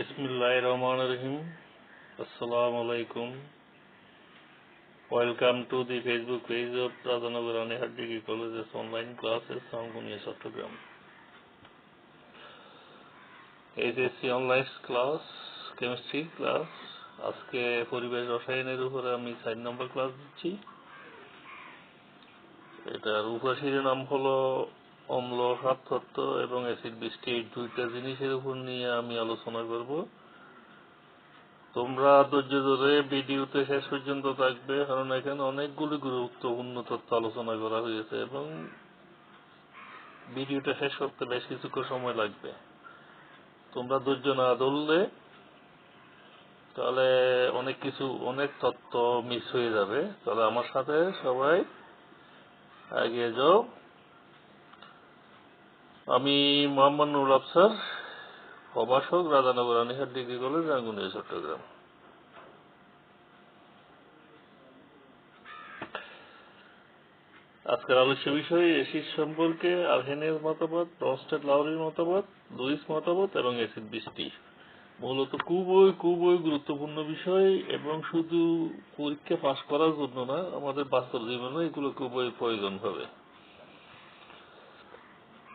Bismillahirrahmanirrahim. Assalamu alaikum. Welcome to the Facebook page of Radhanagar Anihat Degree College's online classes Sangunia Chattogram. HSC online class, chemistry class. আজকে পরিবেশ রসায়নের উপরে আমি 4 নম্বর class দিচ্ছি। এটার উপশিরোনাম নাম হলো অম্ল সাত তত্ত্ব এবং অ্যাসিড বৃষ্টি, এই দুইটা জিনিসের উপর নিয়ে আমি আলোচনা করব। তোমরা ধৈর্য ধরে ভিডিওতে শেষ পর্যন্ত থাকবে, কারণ এখানে অনেকগুলি গুরুত্বপূর্ণ তথ্য আলোচনা করা হয়েছে এবং ভিডিওটা শেষ করতে বেশ কিছুক্ষণ সময় লাগবে। তোমরা ধৈর্য না ধরলে তাহলে অনেক তথ্য মিস হয়ে যাবে। তাহলে আমার সাথে সবাই এগিয়ে যাও। আমি মোহাম্মদ নুরুল আফসার, প্রভাষক, রাধানগর আনিহাট ডিগ্রি কলেজ, রাঙ্গুনিয়া, চট্টগ্রাম। আজকের আলোচ্য বিষয় অ্যাসিড সম্পর্কে আরহেনের মতবাদ, ব্রনস্টেড লাউরির মতবাদ, লুইস মতবাদ এবং অ্যাসিড বৃষ্টি। মূলত খুবই গুরুত্বপূর্ণ বিষয় এবং শুধু পরীক্ষা পাস করার জন্য না, আমাদের বাস্তব জীবনে এগুলো খুবই প্রয়োজন হবে।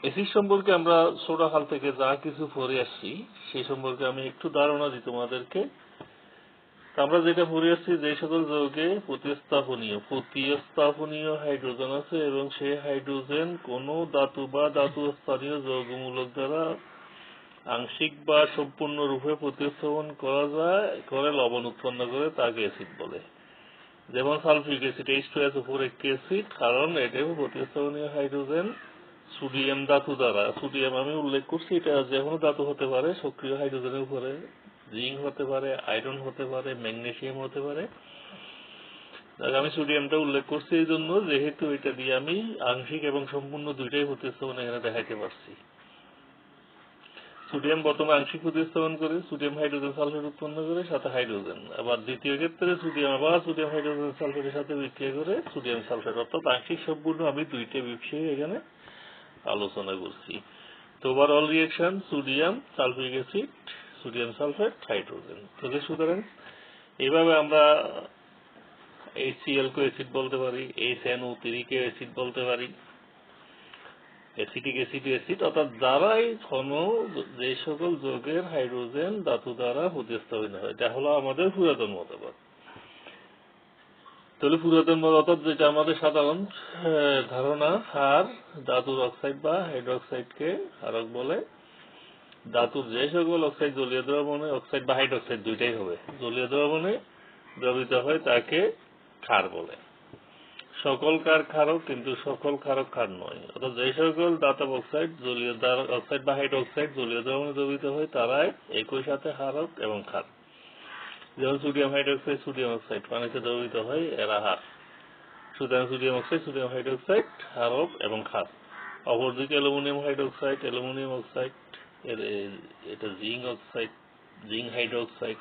অ্যাসিড সম্পর্কে আমরা ছোটকাল থেকে যা কিছু পড়ে আসছি সেই সম্পর্কে আমি একটু ধারণা দিই তোমাদেরকে। আমরা যেটা পড়ে আসছি, যে সকল যৌগে প্রতিস্থাপনীয় হাইড্রোজেন আছে এবং সেই হাইড্রোজেন কোনো ধাতু বা ধাতু স্থানীয় যৌগমূলক দ্বারা আংশিক বা সম্পূর্ণরূপে প্রতিস্থাপন করা যায় করে লবণ উৎপন্ন করে তাকে অ্যাসিড বলে। যেমন সালফিউরিক অ্যাসিড H2SO4 একটি অ্যাসিড, কারণ এটাও প্রতিস্থাপনীয় হাইড্রোজেন সোডিয়াম ধাতু দ্বারা, সোডিয়াম আমি উল্লেখ করছি, এটা যে কোনো ধাতু হতে পারে সক্রিয় হাইড্রোজেনের উপরে, জিঙ্ক হতে পারে, আয়রন হতে পারে, ম্যাগনেসিয়াম হতে পারে। আমি সোডিয়ামটা উল্লেখ করছি এই জন্য, যেহেতু এটা দিয়ে আমি আংশিক এবং সম্পূর্ণ দুইটাই প্রতিস্থাপন এখানে দেখাতে পারছি। সোডিয়াম প্রথমে আংশিক প্রতিস্থাপন করে সোডিয়াম হাইড্রোজেন সালফেট উৎপন্ন করে সাথে হাইড্রোজেন, আবার দ্বিতীয় ক্ষেত্রে সোডিয়াম হাইড্রোজেন সালফেটের সাথে বিক্রিয়া করে সোডিয়াম সালফেট, অর্থাৎ আংশিক সম্পূর্ণ আমি দুইটা বিষয় এখানে আলোচনা করছি। তো overall reaction sodium sulphuric acid, sodium sulphate, hydrogen. তাহলে সুতরাং এইভাবে আমরা HCl কে অ্যাসিড বলতে পারি, HNO3 কে অ্যাসিড বলতে পারি, অ্যাসিটিক অ্যাসিড, অর্থাৎ দ্বারাই যে সকল যৌগের হাইড্রোজেন ধাতু দ্বারা প্রতিস্থাপিত হয়। এটা হলো আমাদের পুরাতন মতবাদ। তাহলে পুরাতন মত অর্থাৎ যেটা আমাদের সাধারণ ধারণা, হার ধাতুর অক্সাইড বা হাইড্রোক্সাইডকে হারক বলে। ধাতুর যে সকল অক্সাইড জলীয় দ্রবণে, অক্সাইড বা হাইড্রোক্সাইড দুইটাই হবে, জলীয় দ্রবণে দ্রবীত হয় তাকে ক্ষার বলে। সকল ক্ষার ক্ষারক, কিন্তু সকল ক্ষারক ক্ষার নয়। অর্থাৎ যে সকল ধাতব অক্সাইড অক্সাইড বা হাইড্রোক্সাইড জলীয় দ্রবণে দ্রবীত হয় তারাই একই সাথে ক্ষারক এবং ক্ষার। যেমন সোডিয়াম হাইড্রোক্সাইড, সোডিয়াম অক্সাইড পানিতে দ্রবীত হয়, এরা হার। সুতরাং সোডিয়াম অক্সাইড, সোডিয়াম হাইড্রোক্সাইড ক্ষারক এবং ক্ষার। অপরদিকে অ্যালুমিনিয়াম হাইড্রোক্সাইড, অ্যালুমিনিয়াম অক্সাইড, এটা zinc oxide, zinc hydroxide,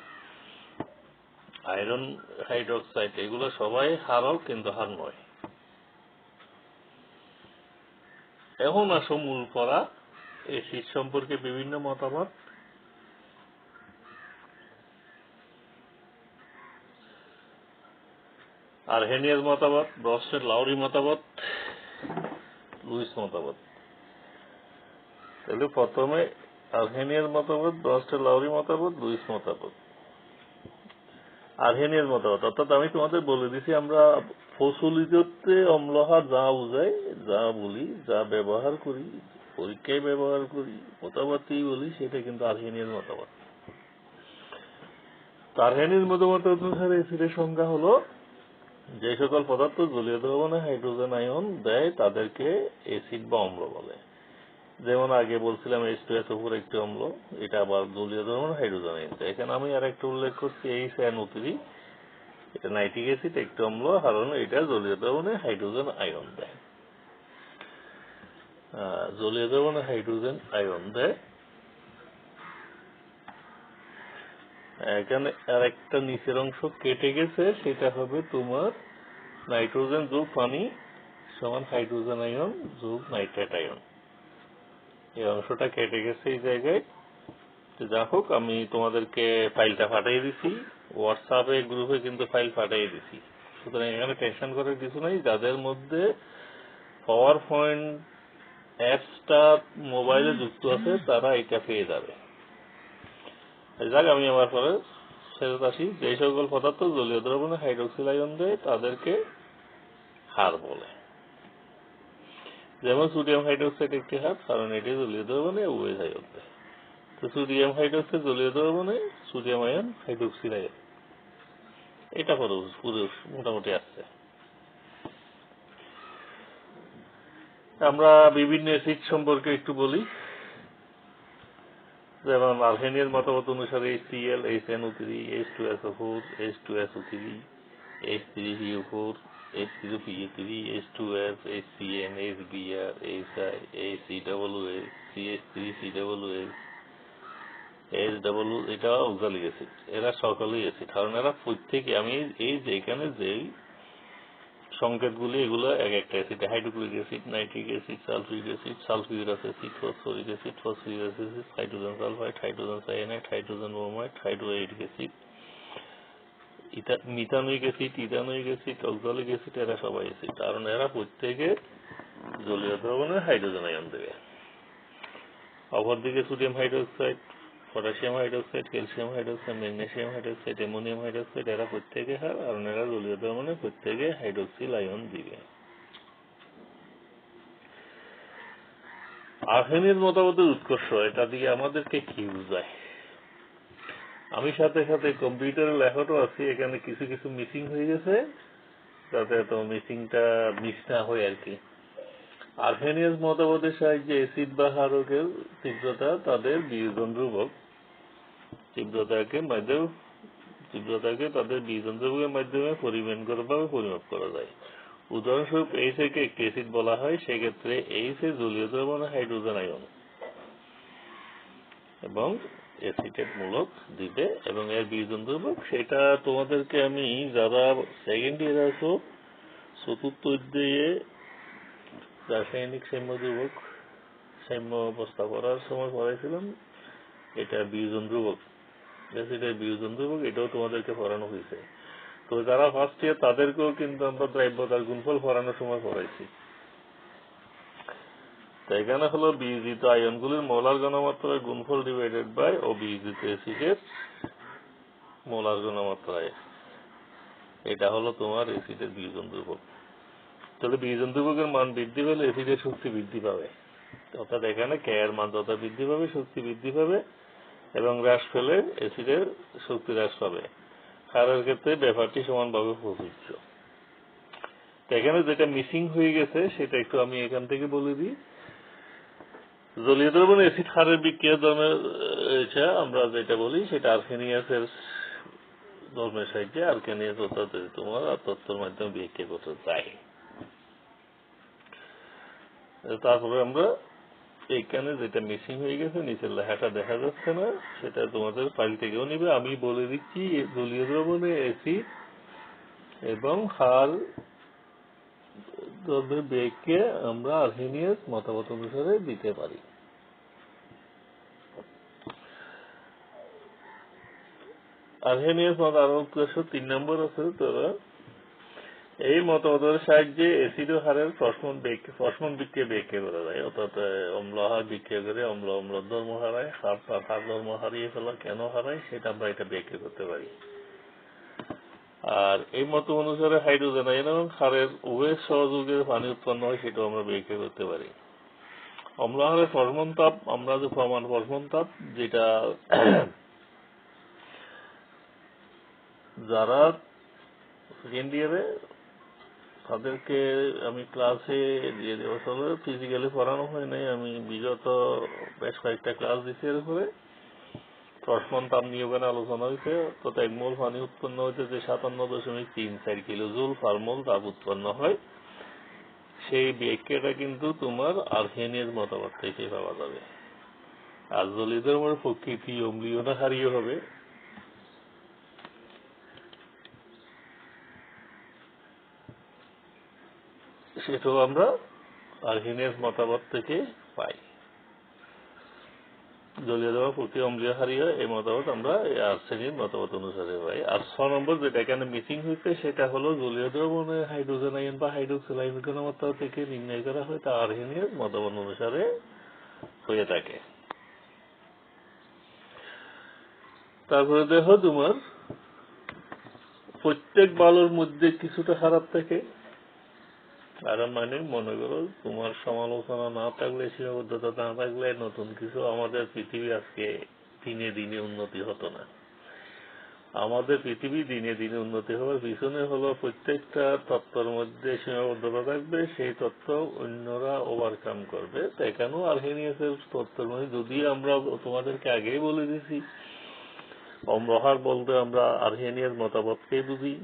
iron hydroxide, এগুলো সবাই ক্ষারক কিন্তু হার নয়। এখন আসো মূল পড়া, অ্যাসিড সম্পর্কে বিভিন্ন মতামত। আরহেনিয়ার মতবাদ, ব্রনস্টেড লাউরি মতবাদ, লুইস মতবাদ। তাহলে প্রথমে আরহেনিয়ার মতবাদ, ব্রনস্টেড লাউরি মতবাদ, লুইস মতবাদ। আরহেনিয়ার মতবাদ অর্থাৎ আমি তোমাদের বলে দিছি, আমরা প্রচলিততে অম্লহার যা বুঝাই, যা বলি, যা ব্যবহার করি, পরীক্ষায় ব্যবহার করি, মতবাদই বলি, সেটা কিন্তু আরহেনিয়ার মতবাদ। আরহেনিয়ার মতবাদ অনুসারে অ্যাসিডের সংজ্ঞা হলো, যে সকল পদার্থ জলীয় দ্রবণে হাইড্রোজেন আয়ন দেয় তাদেরকে অ্যাসিড বা অম্ল বলে। যেমন আগে বলছিলাম H2SO4 একটি অম্ল, এটা আবার জলীয় দ্রবণে হাইড্রোজেন আয়ন দেয়। এখানে আমি আর একটা উল্লেখ করছি, HNO3, এটা নাইট্রিক অ্যাসিড একটি অম্ল, কারণ এটা জলীয় দ্রবণে হাইড্রোজেন আয়ন দেয়। জলীয় দ্রবণে হাইড্রোজেন আয়ন দেয়। এখানে আর একটা নিচের অংশ কেটে গেছে, সেটা হবে তোমার নাইট্রোজেন যোগ পানি সমান হাইড্রোজেন আয়ন যোগ নাইট্রেট আয়ন। এই অংশটা কেটে গেছে এই জায়গায়। যা হোক, আমি তোমাদেরকে ফাইলটা পাঠিয়ে দিছি, হোয়াটসঅ্যাপে গ্রুপে কিন্তু ফাইল পাঠিয়ে দিছি। সুতরাং এখানে টেনশন করার কিছু নেই। যাদের মধ্যে পাওয়ার পয়েন্ট অ্যাপসটা মোবাইলে যুক্ত আছে তারা এটা পেয়ে যাবে। যাক, আমি আমার পরে ফেরত আসি। যে সকল পদার্থ জলীয় দ্রবণে হাইড্রোক্সিল আয়ন দেয় তাদেরকে হার বলে। যেমন সোডিয়াম হাইড্রোক্সাইড একটি হার, কারণ এটি জলীয় দ্রবণে OH আয়ন দেয়। তো সোডিয়াম হাইড্রোক্সাইড জলীয় দ্রবণে সোডিয়াম আয়ন হাইড্রোক্সিল আয়ন, এটা পুরো মোটামুটি আসছে। আমরা বিভিন্ন অ্যাসিড সম্পর্কে একটু বলি। যেমন আলহেনিয়ার মতামত অনুসারে HCl, HNO3, H2SO4, H2SO3, H3PO4, H0PO3, H2S, HCN, HBr, HI, HCOOH, CH3COOH, এটা অক্সালিক অ্যাসিড। এরা সকলেই অ্যাসিড, কারণ এরা প্রত্যেকে, আমি এই যেখানে যেই সংকেতগুলি, এগুলো এক একটা acid: hydrochloric acid, nitric acid, sulphuric acid, sulphurous acid, phosphoric acid, phosphoric acid, hydrogen sulphide, hydrogen cyanide, hydrogen bromide, hydroiodic acid, methanoic acid, ethanoic acid, oxalic acid, এরা সবাই অ্যাসিড, কারণ এরা প্রত্যেকে জলীয় দ্রবণে হাইড্রোজেন আয়ন দেবে। অপরদিকে sodium hydroxide, potassium hydroxide, calcium hydroxide, magnesium hydroxide, ammonium hydroxide, এরা প্রত্যেকে হার, কারণ এরা জলীয় দ্রবণে প্রত্যেকে হাইড্রোক্সিল আয়ন দিবে। আর্সেনিকের মতামতের উৎকর্ষ, এটা দিয়ে আমাদেরকে কি বোঝায়? আমি সাথে সাথে কম্পিউটারে লেখাটো আছি, এখানে কিছু কিছু মিসিং হয়ে গেছে, যাতে তো মিসিংটা মিস না হয় আর কি। আর্সেনিয়াস মতামতের সাহায্যে অ্যাসিড বা ক্ষারকের তীব্রতা তাদের বিয়োজন ধ্রুবক তীব্রতাকে তাদের বিয়োজন ধ্রুবকের মাধ্যমে পরিমাপ করা যায়। উদাহরণস্বরূপ H কে একটি অ্যাসিড বলা হয়, সেক্ষেত্রে H এর জলীয় দ্রবণে হাইড্রোজেন আয়ন এবং অ্যাসিটেট মূলক দিবে, এবং এর বিয়োজন ধ্রুবক, সেটা তোমাদেরকে আমি, যারা সেকেন্ড ইয়ারে আছো, চতুর্থ অধ্যায়ে রাসায়নিক সাম্য অবস্থা পড়ার সময় পড়াইছিলাম। এটা বিয়োজন ধ্রুবক, অ্যাসিডের বিয়োজন ধ্রুবক, এটাও তোমাদেরকে পড়ানো হয়েছে। তো যারা ফার্স্ট ইয়ার, তাদেরকেও কিন্তু আমরা দ্রব্যতার গুণফল পড়ানোর সময় পড়াইছি। তো এখানে হলো বিয়োজিত আয়নগুলির মোলার ঘনমাত্রার গুণফল ডিভাইডেড বাই অবিয়োজিত অ্যাসিডের মোলার ঘনমাত্রায়, এটা হলো তোমার অ্যাসিডের বিয়োজন ধ্রুবক। তাহলে বিয়োজন ধ্রুবকের মান বৃদ্ধি পেলে অ্যাসিডের শক্তি বৃদ্ধি পাবে, অর্থাৎ এখানে K এর মান যত বৃদ্ধি পাবে শক্তি বৃদ্ধি পাবে, এবং হ্রাস পেলে অ্যাসিডের শক্তি হ্রাস পাবে। ক্ষারের ক্ষেত্রে ব্যাপারটি সমানভাবে প্রযোজ্য। এখানে যেটা মিসিং হয়ে গেছে সেটা একটু আমি এখান থেকে বলে দিই। জলীয় দ্রবণে অ্যাসিড ক্ষারের বিক্রিয়া ধর্মের আমরা যেটা বলি সেটা আর্সেনিয়াসের ধর্মের সাহায্যে, আর্সেনিয়াস অর্থাৎ তোমার তত্ত্বের মাধ্যমে বিক্রিয়া করতে যায়। তারপরে আমরা এইখানে যেটা মিসিং হয়ে গেছে, নিচের লেখাটা দেখা যাচ্ছে না, সেটা তোমাদের ফাইল থেকেও নিবে। আমি বলে দিচ্ছি, জলীয় দ্রবণে অ্যাসিড এবং ক্ষার ধর্মের বেগকে আমরা আর্সেনিয়াস মতামত অনুসারে দিতে পারি। আর্সেনিয়াস মত আরো উৎকর্ষ 3 নম্বর আছে। তোরা এই মতামতের সাহায্যে অ্যাসিড ও ক্ষারের পরস্মন বিক্রিয়া ব্যাখ্যা করা যায়, অর্থাৎ অম্ল ক্ষার বিক্রিয়া করে অম্ল ধর্ম হারায়, ক্ষার ধর্ম হারিয়ে ফেলা কেন হারায় সেটা আমরা এটা ব্যাখ্যা করতে পারি। আর এই মত অনুসারে হাইড্রোজেন আয়ন এবং ক্ষারের উভয়ের সহযোগে পানি উৎপন্ন হয়, সেটাও আমরা ব্যাখ্যা করতে পারি। অম্ল ক্ষারের পরস্মন তাপ, আমরা যে প্রমাণ পরস্মন তাপ, যেটা যারা সেকেন্ড ইয়ারে তাদেরকে আমি ক্লাসে দিয়ে দেবো, ফিজিক্যালি পড়ানো হয় নাই, আমি বিগত বেশ কয়েকটা ক্লাস দিচ্ছি এর উপরে। পরস্মন তাপ নিয়ে ওখানে আলোচনা হয়েছে, অর্থাৎ 1 মোল পানি উৎপন্ন হয়েছে যে 57.34 কিলোজুল পার মোল তাপ উৎপন্ন হয়, সেই ব্যাখ্যাটা কিন্তু তোমার আর্সেনিয়াস মতামত থেকে পাওয়া যাবে। আর জলীয় দ্রবণের প্রকৃতি অম্লীয় না ক্ষারীয় হবে, সেটাও আমরা আর্সেনিয়াস মতামত থেকে পাই। জলীয় দ্রবণ প্রতি অম্লীয় হারিয়ে এই মতামত আমরা আর শ্রেণীর মতামত অনুসারে পাই। আর 6 নম্বর যেটা এখানে মিসিং হয়েছে সেটা হলো জলীয় দ্রবণে হাইড্রোজেন আয়ন বা হাইড্রোক্সিল আয়ন ঘনমাত্রা থেকে নির্ণয় করা হয় তা আর্হেনিয়াস মতামত অনুসারে হয়ে থাকে। তারপরে দেখো তোমার প্রত্যেক বালুর মধ্যে কিছুটা খারাপ থাকে। আর মানে মনে করো তোমার সমালোচনা না থাকলে, সীমাবদ্ধতা না থাকলে নতুন কিছু আমাদের পৃথিবী আজকে দিনে দিনে উন্নতি হতো না। আমাদের পৃথিবী দিনে দিনে উন্নতি হওয়ার পিছনে হলো প্রত্যেকটা তত্ত্বের মধ্যে সীমাবদ্ধতা থাকবে, সেই তত্ত্ব অন্যরা ওভারকাম করবে। তো এখানেও আর্হেনিয়াসের তত্ত্বের মধ্যে যদি আমরা তোমাদেরকে আগেই বলে দিছি অম্লহার বলতে আমরা আর্হেনিয়াস মতামতকেই বুঝি।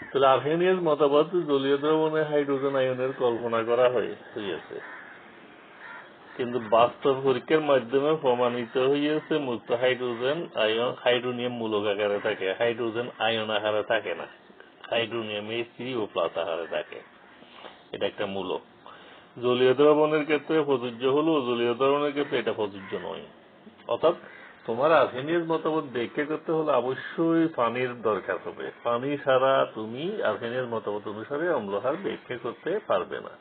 তাহলে আর্হেনিয়াস মতামত জলীয় দ্রবণে হাইড্রোজেন আয়নের কল্পনা করা হয়েছে, কিন্তু বাস্তব পরীক্ষার মাধ্যমে প্রমাণিত হয়েছে মুক্ত হাইড্রোজেন আয়ন হাইড্রোনিয়াম মূলক আকারে থাকে, হাইড্রোজেন আয়ন আকারে থাকে না, হাইড্রোনিয়াম H3O+ আকারে থাকে। এটা একটা মূলক। জলীয় দ্রবণের ক্ষেত্রে প্রযোজ্য হলো, জলীয় দ্রবণের ক্ষেত্রে এটা প্রযোজ্য নয়। অর্থাৎ তোমার আর্হেনিয়াস মতামত ব্যাখ্যা করতে হলে অবশ্যই পানির দরকার হবে। পানি ছাড়া তুমি আর্হেনিয়াস মতামত অনুসারে অম্লহার ব্যাখ্যা করতে পারবে না।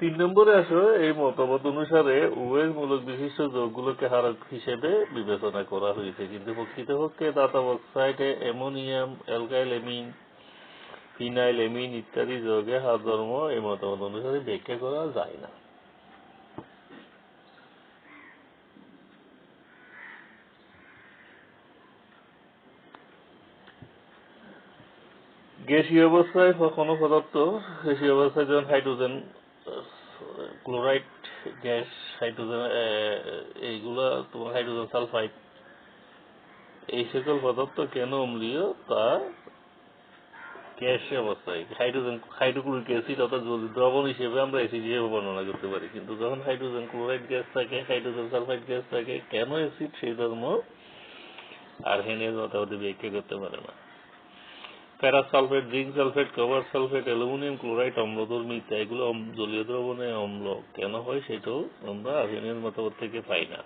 3 নম্বরে আসো, এই মতামত অনুসারে উভয় মূলক বিশিষ্ট যৌগগুলোকে হারক হিসেবে বিবেচনা করা হয়েছে, কিন্তু প্রকৃতপক্ষে ধাতব অক্সাইডে ammonium, alkyl amine, phenyl amine ইত্যাদি যৌগে হার ধর্ম এই মতামত অনুসারে ব্যাখ্যা করা যায় না। গ্যাসীয় অবস্থায় কোনো পদার্থ, গ্যাসীয় অবস্থায় যেমন হাইড্রোজেন ক্লোরাইড গ্যাস, হাইড্রোজেন এইগুলা তোমার হাইড্রোজেন সালফাইড, এই সকল পদার্থ কেন অম্লীয় তা গ্যাসীয় অবস্থায় হাইড্রোক্লোরিক অ্যাসিড অর্থাৎ দ্রবণ হিসেবে আমরা অ্যাসিড হিসেবে বর্ণনা করতে পারি, কিন্তু যখন হাইড্রোজেন ক্লোরাইড গ্যাস থাকে, হাইড্রোজেন সালফাইড গ্যাস থাকে, কেন অ্যাসিড সেই ধর্ম আর্হেনিয়াস মতামতে ব্যাখ্যা করতে পারে না। Ferrous sulphate, zinc sulphate, copper sulphate, aluminium chloride অম্লধর্মী, এগুলো জলীয় দ্রবণে অম্ল কেন হয় সেটাও আমরা আর্হেনিয়াস মতামত থেকে পাই না।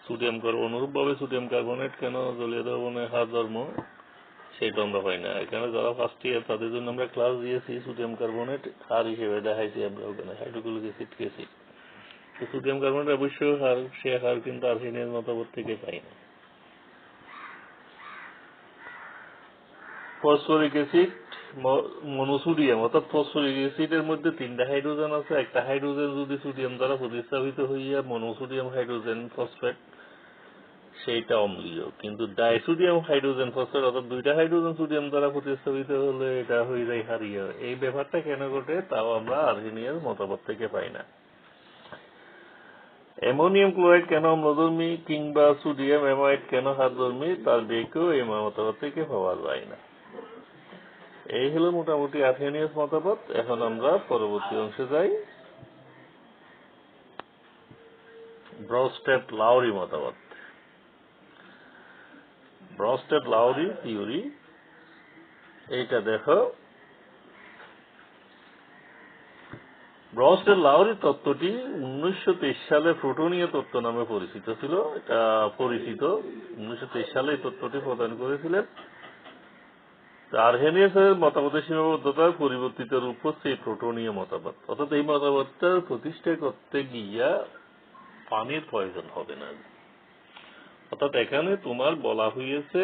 সোডিয়াম অনুরূপভাবে সোডিয়াম কার্বনেট কেন জলীয় দ্রবণে হার ধর্ম সেটা আমরা পাই না। এখানে যারা ফার্স্ট ইয়ার তাদের জন্য আমরা ক্লাস দিয়েছি, সোডিয়াম কার্বনেট হার হিসেবে দেখাইছি আমরা ওখানে হাইড্রোক্লোরিক অ্যাসিড গেছি। তো সোডিয়াম কার্বনেট অবশ্যই হার, সে হার কিন্তু আর্হেনিয়াস মতামত থেকে পাই না। ফসফরিক অ্যাসিড মনোসোডিয়াম, অর্থাৎ ফসফরিক অ্যাসিডের মধ্যে 3টা হাইড্রোজেন আছে। একটা হাইড্রোজেন যদি সোডিয়াম দ্বারা প্রতিস্থাপিত হইয়া মনোসোডিয়াম হাইড্রোজেন ফসফেট, সেইটা অম্লীয়। কিন্তু ডাইসোডিয়াম হাইড্রোজেন ফসফেট অর্থাৎ 2টা হাইড্রোজেন সোডিয়াম দ্বারা প্রতিস্থাপিত হলে এটা হয়ে যায় ক্ষারীয়। এই ব্যাপারটা কেন ঘটে তাও আমরা আর্হেনিয়াস মতামত থেকে পাই না। অ্যামোনিয়াম ক্লোরাইড কেন অম্লধর্মী কিংবা সোডিয়াম অ্যামাইড কেন ক্ষারধর্মী তার ব্যাখ্যাও এই মতামত থেকে পাওয়া যায় না। এই হলো মোটামুটি আর্হেনিয়াস মতামত। এখন আমরা পরবর্তী অংশে যাই, ব্রস্টেড-লাউরি মতামত। ব্রস্টেড-লাউরি থিওরি, এইটা দেখো। ব্রস্টেড-লাউরি তত্ত্বটি 1923 সালে প্রোটনীয় তত্ত্ব নামে পরিচিত ছিল। এটা পরিচিত 1923 সালে এই তত্ত্বটি প্রদান করেছিলেন। আর্হেনিয়াসের মতামতের সীমাবদ্ধতার পরিবর্তিত রূপ হচ্ছে এই প্রোটনীয় মতামত। অর্থাৎ এই মতামতটা প্রতিষ্ঠা করতে গিয়া পানির প্রয়োজন হবে না। অর্থাৎ এখানে তোমার বলা হয়েছে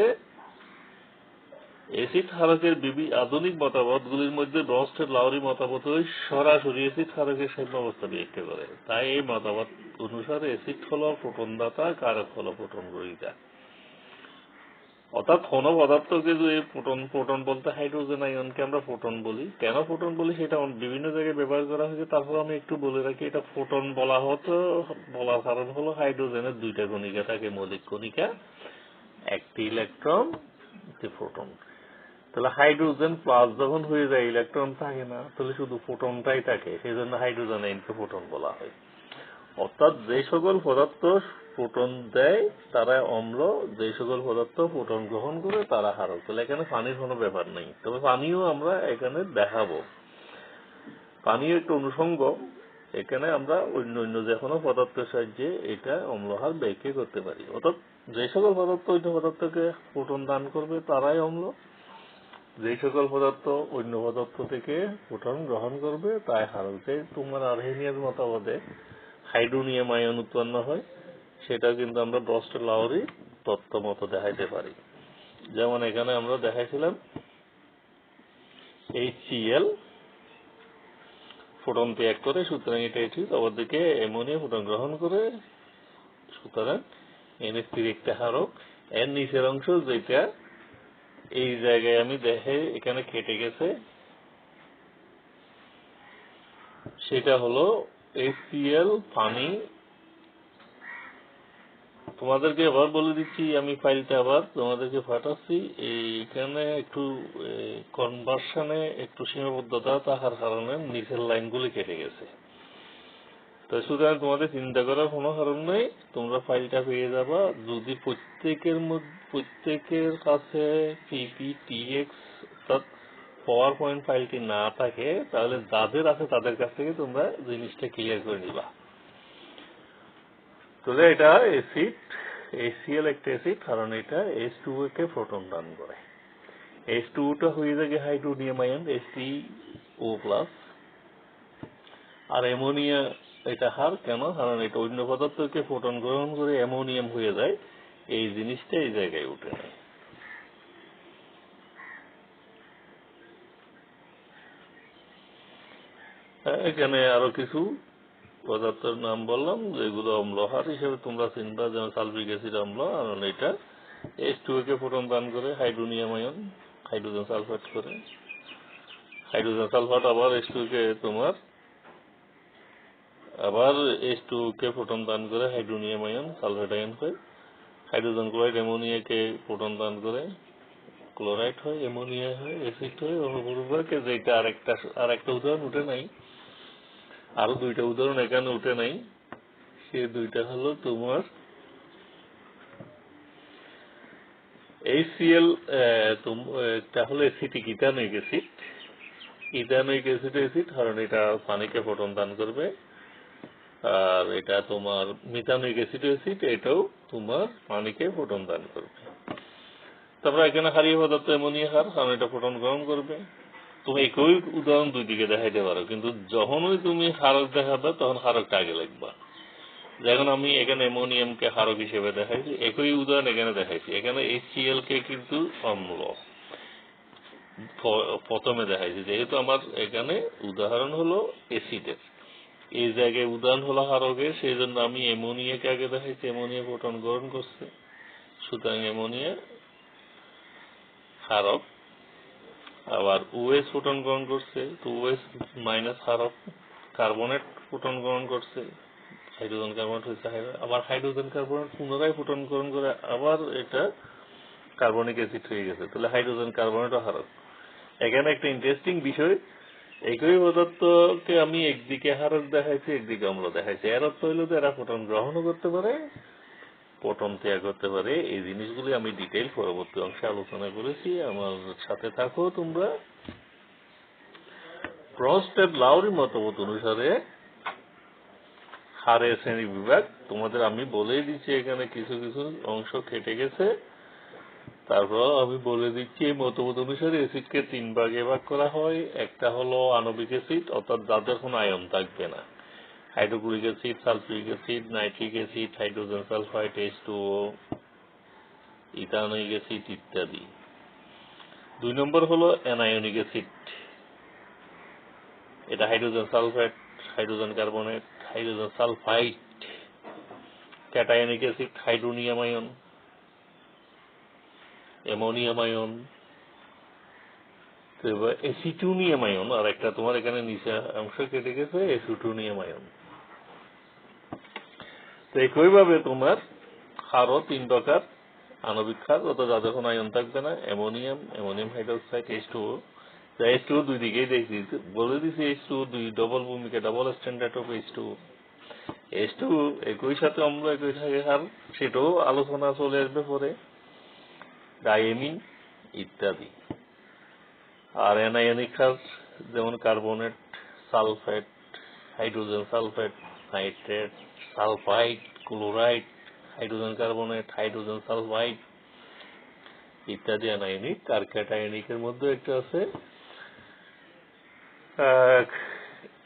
অ্যাসিড ক্ষারকের আধুনিক মতামতগুলির মধ্যে ব্রস্টেড-লাউরি মতামত সরাসরি অ্যাসিড ক্ষারকের সাম্যাবস্থা ব্যাখ্যা করে। তাই এই মতামত অনুসারে অ্যাসিড হলো প্রোটনদাতা, কারক হলো প্রোটন গ্রহীতা। অর্থাৎ কোন পদার্থকে যদি প্রোটন বলতে হাইড্রোজেন আয়নকে আমরা প্রোটন বলি। কেন প্রোটন বলি সেটা বিভিন্ন জায়গায় ব্যবহার করা হয়েছে। তারপর আমি একটু বলে রাখি, এটা প্রোটন বলার কারণ হলো হাইড্রোজেনের 2টা কণিকা থাকে, মৌলিক কণিকা, একটি ইলেকট্রন, একটি প্রোটন। তাহলে হাইড্রোজেন প্লাস যখন হয়ে যায় ইলেকট্রন থাকে না, তাহলে শুধু প্রোটনটাই থাকে, সেই জন্য হাইড্রোজেন আয়নকে প্রোটন বলা হয়। অর্থাৎ যে সকল পদার্থ প্রোটন দেয় তারা অম্ল, যে সকল পদার্থ প্রোটন গ্রহণ করে তারা ক্ষারক। তাহলে এখানে পানির কোনো ব্যাপার নেই। তবে পানিও আমরা এখানে দেখাবো। পানিও একটা অনুষঙ্গ, এখানে আমরা অন্য অন্য যে কোনো পদার্থের সাহায্যে এটা অম্লহার ব্যাখ্যা করতে পারি। অর্থাৎ যে সকল পদার্থ অন্য পদার্থকে ফোটন দান করবে তারাই অম্ল, যে সকল পদার্থ অন্য পদার্থ থেকে ফোটন গ্রহণ করবে তাই ক্ষারক। যে তোমার আর্হেনিয়াস মতবাদে হাইড্রোনিয়াম আয়ন উৎপন্ন হয়, সেটা কিন্তু আমরা ব্রস্ট-লাউরি তত্ত্ব মতো দেখাইতে পারি। যেমন এখানে আমরা দেখাইছিলাম HCl ফোটন ত্যাগ করে, সুতরাং এটা ঠিক। অপরদিকে অ্যামোনিয়া ফোটন গ্রহণ করে, সুতরাং NH3 একটা ক্ষারক। এর নিচের অংশ যেটা এই জায়গায় আমি দেখে এখানে কেটে গেছে, সেটা হলো HCl পানি। তোমাদেরকে আবার বলে দিচ্ছি, আমি ফাইলটা আবার তোমাদেরকে পাঠাচ্ছি। এইখানে একটু কনভার্সনে একটু সীমাবদ্ধতা থাকার কারণে নিচের লাইনগুলি কেটে গেছে। তো সুতরাং তোমাদের চিন্তা করার কোনো কারণ নেই, তোমরা ফাইলটা পেয়ে যাবা। যদি প্রত্যেকের কাছে PPTX অর্থাৎ পাওয়ার পয়েন্ট ফাইলটি না থাকে, তাহলে যাদের আছে তাদের কাছ থেকে তোমরা জিনিসটা ক্লিয়ার করে নিবা। তাহলে এটা অ্যাসিড, HCl একটা অ্যাসিড, কারণ এটা H2O কে প্রোটন দান করে। H2O টা হয়ে যায় হাইড্রোনিয়াম আয়ন H3O+, আর অ্যামোনিয়া এটা হার কেন? কারণ এটা অন্য পদার্থকে ফোটন গ্রহণ করে অ্যামোনিয়াম হয়ে যায়, এই জিনিসটা এই জায়গায় উঠে নেয়। এখানে আরো কিছু পদার্থের নাম বললাম যেগুলো অম্লহার হিসেবে তোমরা চিনবা, যেমন সালফিক অ্যাসিড অম্ল, কারণ এটা H2O কে ফোটন দান করে হাইড্রোনিয়াম আয়ন, হাইড্রোজেন সালফাইড করে। হাইড্রোজেন সালফাইড আবার H2O কে H2O কে ফোটন দান করে হাইড্রোনিয়াম আয়ন, সালফাইড আয়ন হয়। হাইড্রোজেন ক্লোরাইড অ্যামোনিয়াকে ফোটন দান করে ক্লোরাইড হয়, অ্যামোনিয়া হয়, অ্যাসিড হয়, অনুপূরকে। যেটা আরেকটা উদাহরণ উঠে নাই, আরো দুইটা উদাহরণ এখানে উঠে নাই। সে দুইটা হলো তোমার HCl, এটা হলো acetic ethanoic acid. Ethanoic acid, কারণ এটা পানিকে ফোটন দান করবে। আর এটা তোমার মিথানোয়িক অ্যাসিড, এটাও তোমার পানিকে ফোটন দান করবে। তারপরে এখানে ক্ষারীয় পদার্থ অ্যামোনিয়া ক্ষার, কারণ এটা ফোটন গ্রহণ করবে। তুমি একই উদাহরণ দুই দিকে দেখাইতে পারো, কিন্তু যখনই তুমি ক্ষারক দেখাবে তখন ক্ষারকটা আগে লিখবা। যেমন আমি এখানে অ্যামোনিয়ামকে ক্ষারক হিসেবে দেখাইছি, একই উদাহরণ এখানে দেখাইছি। এখানে HCl কে কিন্তু অম্ল প্রথমে দেখাইছি, যেহেতু আমার এখানে উদাহরণ হলো অ্যাসিডের, এই জায়গায় উদাহরণ হলো ক্ষারকের, সেই জন্য আমি অ্যামোনিয়াকে আগে দেখাইছি। অ্যামোনিয়া ফোটন গ্রহণ করছে, সুতরাং অ্যামোনিয়া ক্ষারক। আবার OH ফোটন গ্রহণ করছে, তো OH মাইনাস ক্ষারক। কার্বনেট ফোটন গ্রহণ করছে, হাইড্রোজেন কার্বনেট হয়েছে। আবার হাইড্রোজেন কার্বনেট পুনরায় ফোটন গ্রহণ করে আবার এটা কার্বনিক অ্যাসিড হয়ে গেছে, তাহলে হাইড্রোজেন কার্বনেটও ক্ষারক। এখানে একটা ইন্টারেস্টিং বিষয়, একই পদার্থকে আমি একদিকে ক্ষারক দেখাইছি, একদিকে অম্ল দেখাইছি। এর অর্থ হইল যে এরা ফোটন গ্রহণও করতে পারে, ফোটন ত্যাগ করতে পারে। এই জিনিসগুলি আমি ডিটেইল পরবর্তী অংশে আলোচনা করেছি, আমার সাথে থাকো তোমরা। ব্রস্টেড-লাউরি মতবাদ অনুসারে ক্ষারের শ্রেণী বিভাগ তোমাদের আমি বলেই দিচ্ছি, এখানে কিছু কিছু অংশ কেটে গেছে। তারপর আমি বলে দিচ্ছি, এই মতবাদ অনুসারে অ্যাসিডকে 3 ভাগে ভাগ করা হয়। একটা হলো আণবিক অ্যাসিড, অর্থাৎ যাদের কোনো আয়ন থাকবে না, hydrochloric acid, sulphuric acid, nitric acid, hydrogen sulphide, H2O, ethanoic acid ইত্যাদি। 2 নম্বর হলো অ্যানায়নিক অ্যাসিড, এটা hydrogen sulphide, hydrogen carbonate, hydrogen sulphide. Cationic acid, hydronium ion, ammonium ion, acetonium ion. আর একটা তোমার এখানে নিচে অংশ কেটে গেছে, অ্যাসিটোনিয়াম আয়ন। তো একইভাবে তোমার ক্ষারও 3 প্রকার। আণবিক ক্ষার, অর্থাৎ যাদের কোনো আয়ন থাকবে না, অ্যামোনিয়াম হাইড্রোক্সাইড, H2O। H2O দুই দিকেই দেখছি, বলে দিছি H2O দুই ডবল ভূমিকা, double standard of H2O। H2O একই সাথে অম্ল, একই সাথে ক্ষার, সেটাও আলোচনা চলে আসবে পরে, ডাইএমিন ইত্যাদি। আর অ্যানায়নিক ক্ষার যেমন carbonate, sulphate, hydrogen sulphate, nitrate, sulphide, chloride, hydrogen carbonate, hydrogen sulphide ইত্যাদি অ্যানায়নিক। আর ক্যাটায়নিকের মধ্যে একটা আছে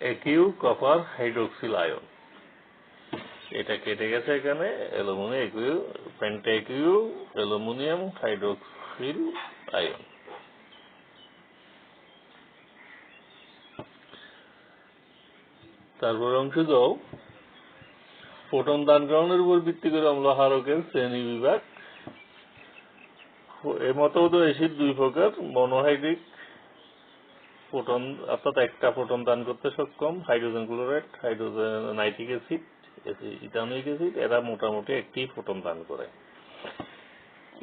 অ্যাকিউ কপার হাইড্রোক্সিল আয়ন। এটা কেটে গেছে এখানে অ্যালুমিনিয়াম অ্যাকিউ পেন্টাকিউ অ্যালুমিনিয়াম হাইড্রোক্সিল আয়ন। তারপর অংশ দাও ফোটন দান গ্রহণের উপর ভিত্তি করে অম্লক্ষারকের শ্রেণী বিভাগ। এর মতো অ্যাসিড দুই প্রকার, মনোহাইড্রিক ফোটন অর্থাৎ একটা ফোটন দান করতে সক্ষম, hydrogen chloride, hydrogen nitric acid, ethanoic acid, এরা মোটামুটি একটি ফোটন দান করে।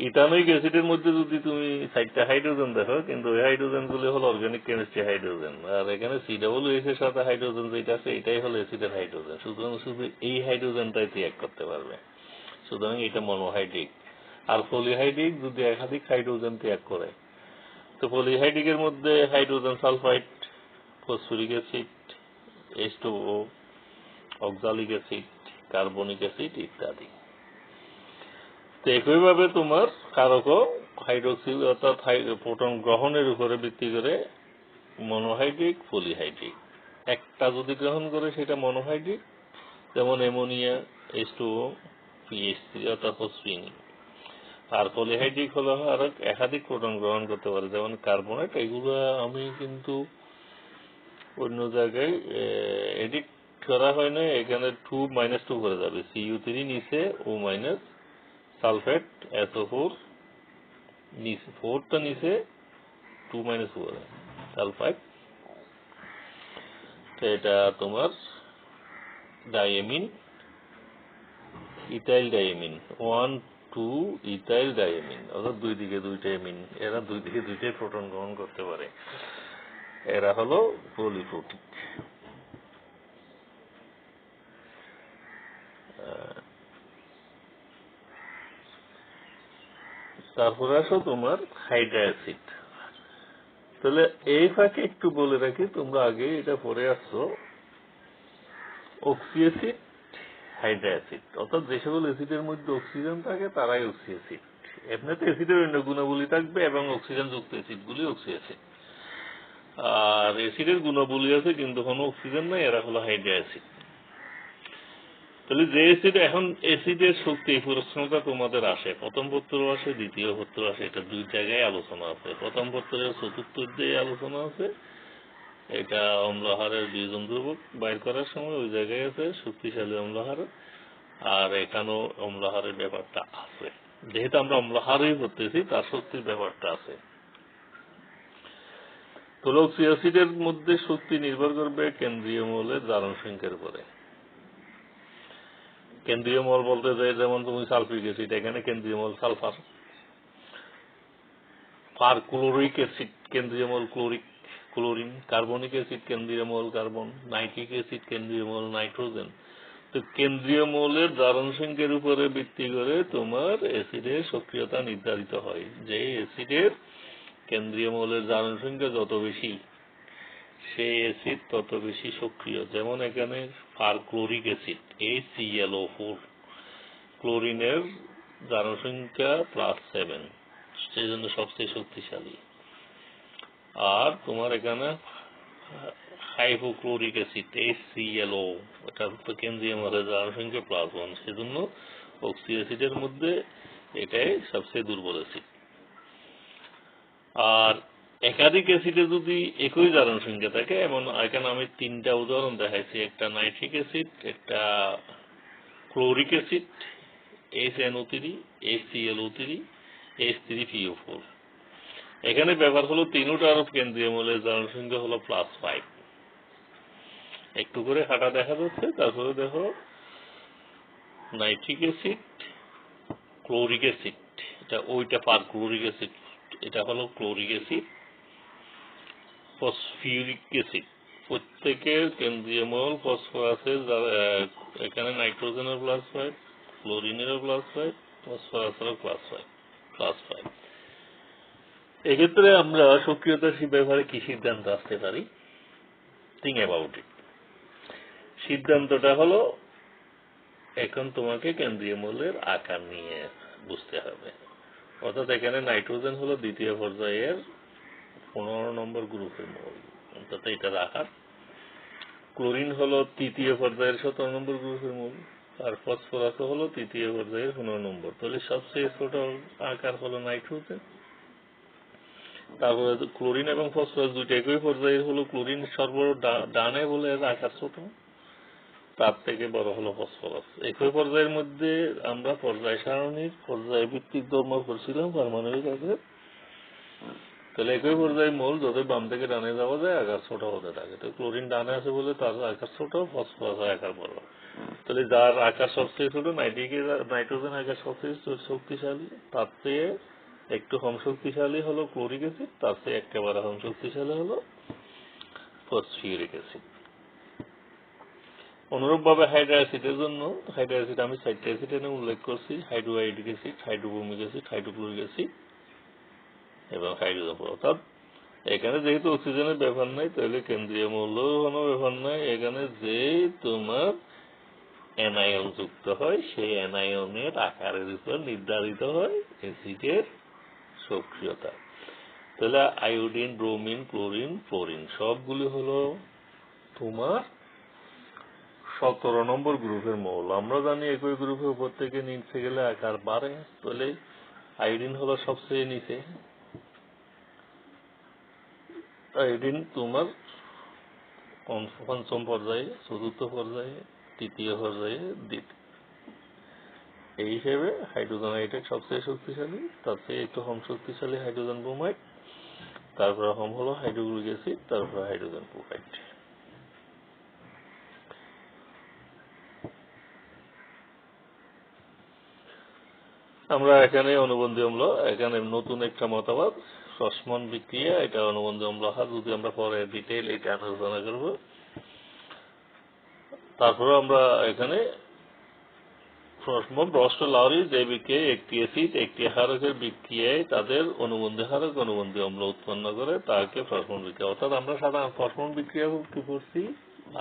ইথানোয়িক অ্যাসিডের মধ্যে যদি তুমি 4টা হাইড্রোজেন দেখো, কিন্তু ওই হাইড্রোজেন গুলো হলো অর্গানিক কেমিস্ট্রি হাইড্রোজেন, আর এখানে COOH এর সাথে হাইড্রোজেন যেটা আছে এটাই হলো অ্যাসিডের হাইড্রোজেন। সুতরাং শুধু এই হাইড্রোজেনটাই ত্যাগ করতে পারবে, সুতরাং এটা মনোহাইড্রিক। আর পলিহাইড্রিক যদি একাধিক হাইড্রোজেন ত্যাগ করে, তো পলিহাইড্রিকের মধ্যে hydrogen sulphide, phosphoric acid, H2O, oxalic acid, carbonic acid ইত্যাদি। তো একইভাবে তোমার কারকও হাইড্রোক্সিল অর্থাৎ ফোটন গ্রহণের উপরে ভিত্তি করে মনোহাইড্রিক, পলিহাইড্রিক। একটা যদি গ্রহণ করে সেটা মনোহাইড্রিক, যেমন অ্যামোনিয়া, H2O, PH3 অর্থাৎ ফসফিন। আর পলিহাইড্রিক হলো আর একাধিক ফোটন গ্রহণ করতে পারে, যেমন কার্বনেট। এগুলো আমি কিন্তু অন্য জায়গায় এডিট করা হয় না, এখানে 2 - 2 করে যাবে, Cu3 নিচে, O- সালফেট, SO4 নিচে, 4টা নিচে, 2 - 4 সালফাইড। তো এটা তোমার ডাইএমিন, ইথাইল ডাইএমিন, 1, 2 ইথাইল ডাইএমিন, অর্থাৎ দুই দিকে দুইটা এমিন। এরা দুই দিকে দুইটাই প্রোটন গ্রহণ করতে পারে, এরা হলো পলিফ্রুটিক। তারপরে আসো তোমার হাইড্রা অ্যাসিড। তাহলে এই ফাঁকে একটু বলে রাখি, তোমরা আগে এটা পড়ে আসছো, অক্সি অ্যাসিড, হাইড্রা অ্যাসিড, অর্থাৎ যে সকল অ্যাসিডের মধ্যে অক্সিজেন থাকে তারাই অক্সি অ্যাসিড। এমনিতে অ্যাসিডের অন্য গুণাবলী থাকবে এবং অক্সিজেন যুক্ত অ্যাসিডগুলি অক্সি অ্যাসিড। আর অ্যাসিডের গুণাবলী আছে কিন্তু কোনো অক্সিজেন নাই, এরা হলো হাইড্রা অ্যাসিড। তাহলে যে অ্যাসিড, এখন অ্যাসিডের শক্তি এই প্রশ্নটা তোমাদের আসে, প্রথম পত্র আসে, দ্বিতীয় পত্র আসে, এটা দুই জায়গায় আলোচনা আছে। প্রথম পত্রের চতুর্থ অধ্যায়ে আলোচনা আছে, এটা অম্লহারের বীজন ধ্রুবক বাইর করার সময় ওই জায়গায় আছে শক্তিশালী অম্লহার, আর এখানেও অম্লহারের ব্যাপারটা আছে। যেহেতু আমরা অম্লহারই করতেছি, তার শক্তির ব্যাপারটা আছে। তো অক্সি অ্যাসিডের মধ্যে শক্তি নির্ভর করবে কেন্দ্রীয় মৌলের জারণ সংখ্যার উপরে। কেন্দ্রীয় মল বলতে যায়, যেমন তুমি সালফিক অ্যাসিড, এখানে কেন্দ্রীয় মল সালফার। আর ক্লোরিক অ্যাসিড কেন্দ্রীয় মল ক্লোরিন। কার্বনিক অ্যাসিড কেন্দ্রীয় মল কার্বন। নাইট্রিক অ্যাসিড কেন্দ্রীয় মল নাইট্রোজেন। তো কেন্দ্রীয় মৌলের জারণ সংখ্যার উপরে ভিত্তি করে তোমার অ্যাসিডের সক্রিয়তা নির্ধারিত হয়। যে অ্যাসিডের কেন্দ্রীয় মৌলের জারণ সংখ্যা যত বেশি, সেই অ্যাসিড তত বেশি সক্রিয়। যেমন এখানে পারক্লোরিক অ্যাসিড, HClO4, ক্লোরিনের জারণ সংখ্যা +7, সেই জন্য সবচেয়ে শক্তিশালী। আর তোমার এখানে হাইপোক্লোরিক অ্যাসিড, HClO, এটা কেন্দ্রীয় মৌলের জারণ সংখ্যা +1, সেজন্য অক্সি অ্যাসিডের মধ্যে এটাই সবচেয়ে দুর্বল অ্যাসিড। আর একাধিক অ্যাসিডে যদি একই জারণ সংখ্যা থাকে, এমন এখানে আমি 3টা উদাহরণ দেখাইছি, একটা নাইট্রিক অ্যাসিড, একটা chloric acid, HNO3, HClO3, H3PO4। এখানে ব্যাপার হলো তিনটার কেন্দ্রীয় মৌলের জারণ সংখ্যা হলো +5। একটু করে হাঁটা দেখা যাচ্ছে। তারপরে দেখো নাইট্রিক অ্যাসিড, ক্লোরিক অ্যাসিড, এটা ওইটা পারক্লোরিক অ্যাসিড, এটা হলো ক্লোরিক অ্যাসিড, ফসফিউরিক অ্যাসিড। প্রত্যেকের কেন্দ্রীয় মৌল ফসফরাসের, এখানে নাইট্রোজেনের +5, ক্লোরিনেরও +5, ফসফরাসেরও +5। এক্ষেত্রে আমরা সক্রিয়তার ব্যাপারে কি সিদ্ধান্ত আসতে পারি? Think about it. সিদ্ধান্তটা হলো এখন তোমাকে কেন্দ্রীয় মৌলের আকার নিয়ে বুঝতে হবে। অর্থাৎ এখানে নাইট্রোজেন হলো দ্বিতীয় পর্যায়ের 15 নম্বর গ্রুপের মৌল, অর্থাৎ এটার আকার। ক্লোরিন হলো তৃতীয় পর্যায়ের 17 নম্বর গ্রুপের মৌল, আর ফসফরাস হলো তৃতীয় পর্যায়ের 15 নম্বর। তাহলে সবচেয়ে ছোট আকার হলো নাইট্রোজেন। তারপরে ক্লোরিন এবং ফসফরাস দুইটা একই পর্যায়ের হলো ক্লোরিন সর্বর ডানে বলে আকার ছোট, তার থেকে বড় হলো ফসফরাস। একই পর্যায়ের মধ্যে আমরা পর্যায় সারণীর পর্যায় ভিত্তিক ধর্ম করছিলাম পারমাণবিক আকার। তাহলে একই পর্যায়ে মৌল যত বাম থেকে ডানে যাওয়া যায় আকার ছোট হতে থাকে। তো ক্লোরিন ডানে আছে বলে তার আকার ছোট, ফসফরাস আকার বড়। তাহলে যার আকার সবচেয়ে ছোট নাইট্রোজেন আকার সবচেয়ে শক্তিশালী, তার চেয়ে একটু কম শক্তিশালী হলো ক্লোরিক অ্যাসিড, তার চেয়ে একেবারে কম শক্তিশালী হলো ফসফিউরিক অ্যাসিড। অনুরূপভাবে হাইড্রো অ্যাসিডের জন্য হাইড্রো অ্যাসিড আমি 4টা অ্যাসিড এনে উল্লেখ করছি: hydroiodic acid, hydrobromic acid, hydrochloric acid এবং হাইড্রোজেন। অর্থাৎ এখানে যেহেতু অক্সিজেনের ব্যাপার নাই, তাহলে কেন্দ্রীয় মৌলের কোনো ব্যাপার নাই। এখানে যে তোমার অ্যানায়ন যুক্ত হয় সেই অ্যানায়নের আকারের উপর নির্ধারিত হয় অ্যাসিডের সক্রিয়তা। তাহলে আয়োডিন, ব্রোমিন, ক্লোরিন, ফ্লোরিন সবগুলি হলো তোমার 17 নম্বর গ্রুপের মৌল। আমরা জানি একই গ্রুপের উপর থেকে নিচে গেলে আকার বাড়ে। তাহলে আয়োডিন হলো সবচেয়ে নিচে। আয়োডিন তোমার পঞ্চম পর্যায়ে, চতুর্থ পর্যায়ে, তৃতীয় পর্যায়ে, দ্বিতীয়। এই হিসেবে হাইড্রোজেন আয়োডাইড সবচেয়ে শক্তিশালী, তার চেয়ে একটু কম শক্তিশালী হাইড্রোজেন ব্রোমাইড, তারপর কম হলো হাইড্রোক্লোরিক অ্যাসিড, তারপর হাইড্রোজেন ফ্লোরাইড। আমরা এখানে অনুবন্ধী অম্ল, এখানে নতুন একটা মতবাদ ফ্রসম্যান বিক্রিয়া, এটা অনুবন্ধী অম্ল হার, যদি আমরা পরে ডিটেইল এটা আলোচনা করব। তারপরে আমরা এখানে ব্রস্ট-লাউরি যে বিক্রিয়ায় একটি অ্যাসিড একটি হারকের বিক্রিয়ায় তাদের অনুবন্ধী হারক অনুবন্ধী অম্ল উৎপন্ন করে তাকে ফ্রসম্যান বিক্রিয়া। অর্থাৎ আমরা সাধারণ ফ্রসম্যান বিক্রিয়া কি করছি,